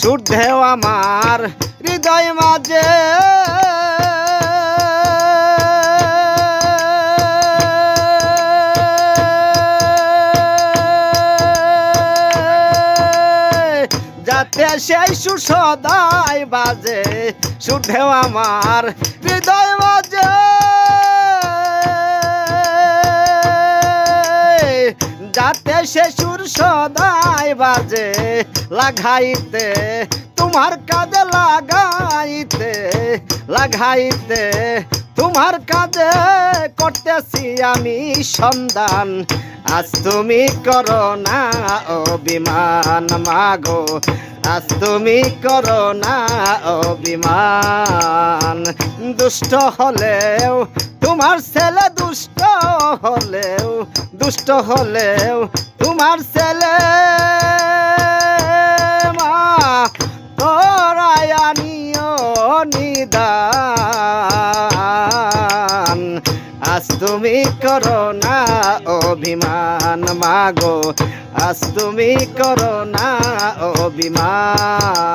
সুর ঢেউ আমার হৃদয় মাঝে যাতে সেই সুর সদাই বাজে সুর ঢেউ আমার হৃদয় মাঝে যাতে সে সুর সদাই বাজে লাগাইতে তোমার কাজে লাগাইতে লাগাইতে তোমার কাজে করতেছি আমি সন্ধান আজ তুমি করো না অভিমান মাগো আজ তুমি করো না অভিমান দুষ্ট হলেও তোমার ছেলে দুষ্ট হলেও তোমার ছেলে মা তোরাই আনিও নিদান আজ তুমি করো না অভিমান মাগো আজ তুমি করো না অভিমান।